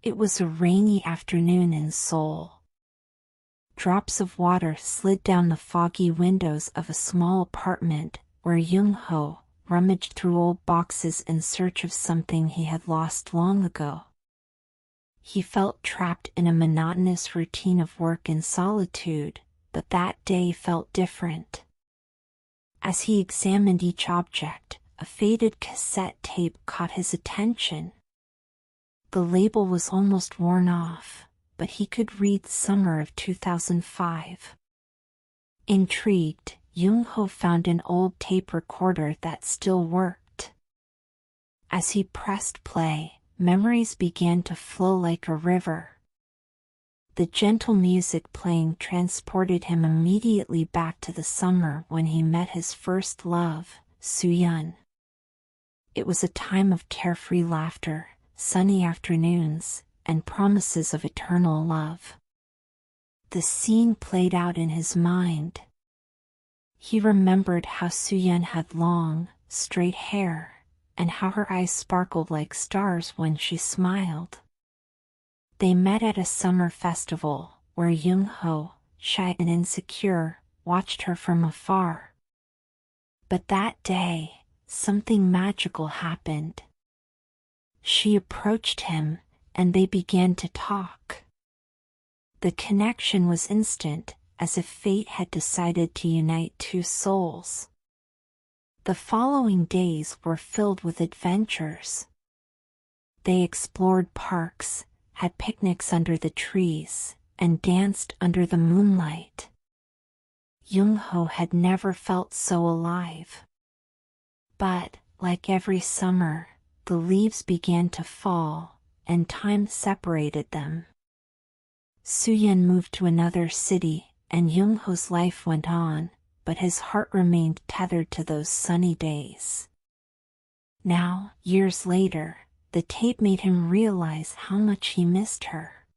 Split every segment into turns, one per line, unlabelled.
It was a rainy afternoon in Seoul. Drops of water slid down the foggy windows of a small apartment where Jung-ho rummaged through old boxes in search of something he had lost long ago. He felt trapped in a monotonous routine of work and solitude, but that day felt different. As he examined each object, a faded cassette tape caught his attention. The label was almost worn off, but he could read Summer of 2005. Intrigued, Jung-ho found an old tape recorder that still worked. As he pressed play, memories began to flow like a river. The gentle music playing transported him immediately back to the summer when he met his first love, Soo-yeon. It was a time of carefree laughter, sunny afternoons, and promises of eternal love. The scene played out in his mind. He remembered how Soo-yeon had long, straight hair, and how her eyes sparkled like stars when she smiled. They met at a summer festival, where Jung-ho, shy and insecure, watched her from afar. But that day, something magical happened. She approached him, and they began to talk. The connection was instant, as if fate had decided to unite two souls. The following days were filled with adventures. They explored parks, had picnics under the trees, and danced under the moonlight. Jung-ho had never felt so alive. But, like every summer, the leaves began to fall, and time separated them. Soo-yeon moved to another city, and Jung-ho's life went on, but his heart remained tethered to those sunny days. Now, years later, the tape made him realize how much he missed her.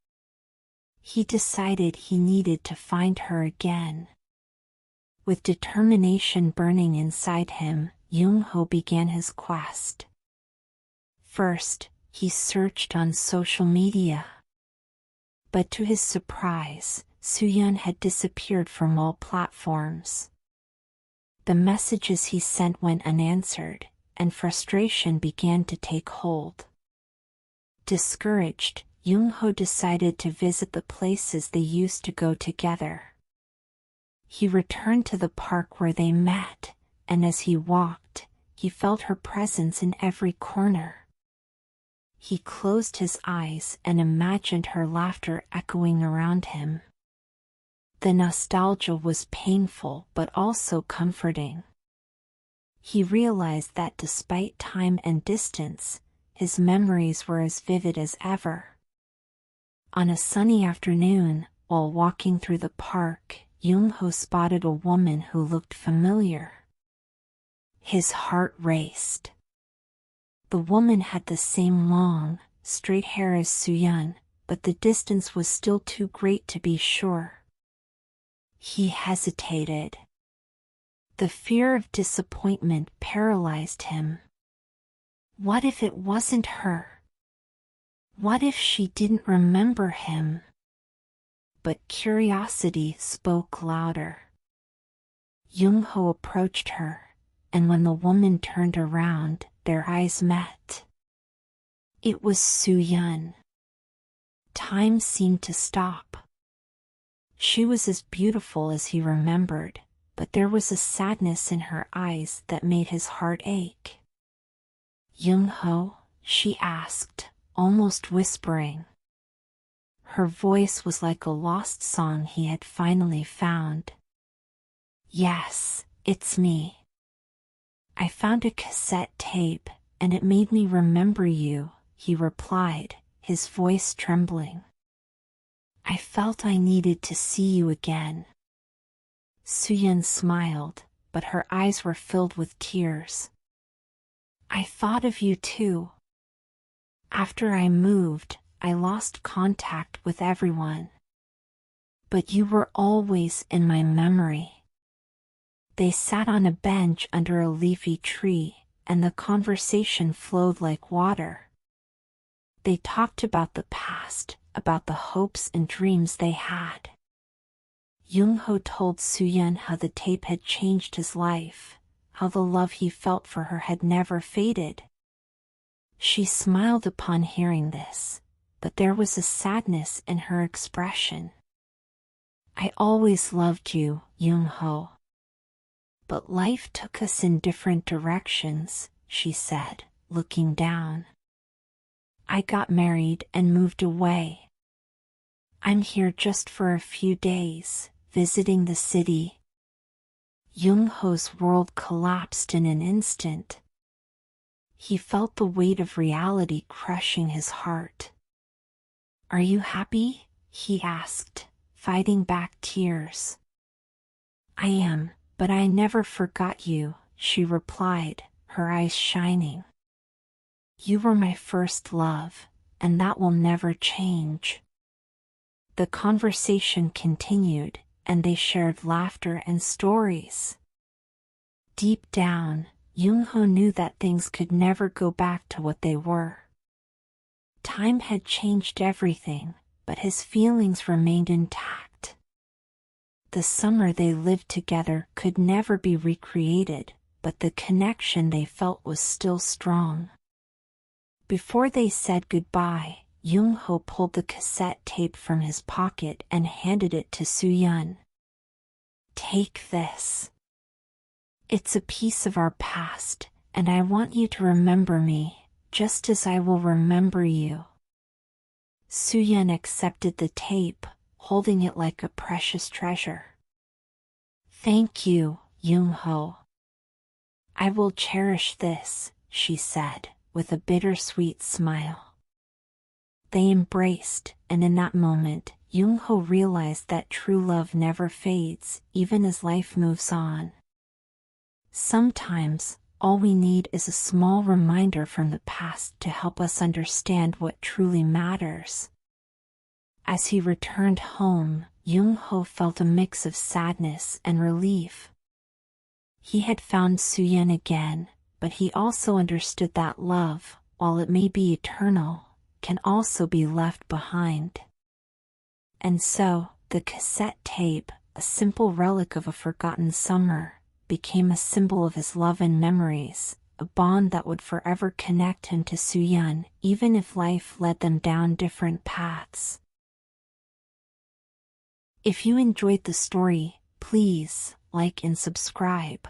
He decided he needed to find her again. With determination burning inside him, Jung-ho began his quest. First, he searched on social media. But to his surprise, Soo-yeon had disappeared from all platforms. The messages he sent went unanswered, and frustration began to take hold. Discouraged, Jung-ho decided to visit the places they used to go together. He returned to the park where they met, and as he walked, he felt her presence in every corner. He closed his eyes and imagined her laughter echoing around him. The nostalgia was painful but also comforting. He realized that despite time and distance, his memories were as vivid as ever. On a sunny afternoon, while walking through the park, Jung-ho spotted a woman who looked familiar. His heart raced. The woman had the same long, straight hair as Soo-yeon, but the distance was still too great to be sure. He hesitated. The fear of disappointment paralyzed him. What if it wasn't her? What if she didn't remember him? But curiosity spoke louder. Jung-ho approached her, and when the woman turned around, their eyes met. It was Soo-yeon. Time seemed to stop. She was as beautiful as he remembered, but there was a sadness in her eyes that made his heart ache. "Jung-ho?" she asked, almost whispering. Her voice was like a lost song he had finally found. "Yes, it's me. I found a cassette tape, and it made me remember you," he replied, his voice trembling. "I felt I needed to see you again." Soo-yeon smiled, but her eyes were filled with tears. "I thought of you too. After I moved, I lost contact with everyone. But you were always in my memory." They sat on a bench under a leafy tree, and the conversation flowed like water. They talked about the past, about the hopes and dreams they had. Jung-ho told Soo-yeon how the tape had changed his life, how the love he felt for her had never faded. She smiled upon hearing this, but there was a sadness in her expression. "I always loved you, Jung-ho. But life took us in different directions," she said, looking down. "I got married and moved away. I'm here just for a few days, visiting the city." Jung-ho's world collapsed in an instant. He felt the weight of reality crushing his heart. "Are you happy?" he asked, fighting back tears. "I am, but I never forgot you," she replied, her eyes shining. "You were my first love, and that will never change." The conversation continued, and they shared laughter and stories. Deep down, Jung-ho knew that things could never go back to what they were. Time had changed everything, but his feelings remained intact. The summer they lived together could never be recreated, but the connection they felt was still strong. Before they said goodbye, Jung-ho pulled the cassette tape from his pocket and handed it to Soo-yeon. "Take this. It's a piece of our past, and I want you to remember me, just as I will remember you." Soo-yeon accepted the tape, holding it like a precious treasure. "Thank you, Jung-ho. I will cherish this," she said, with a bittersweet smile. They embraced, and in that moment, Jung-ho realized that true love never fades, even as life moves on. Sometimes, all we need is a small reminder from the past to help us understand what truly matters. As he returned home, Jung-ho felt a mix of sadness and relief. He had found Soo-yeon again, but he also understood that love, while it may be eternal, can also be left behind. And so, the cassette tape, a simple relic of a forgotten summer, became a symbol of his love and memories, a bond that would forever connect him to Soo-yeon, even if life led them down different paths. If you enjoyed the story, please like and subscribe.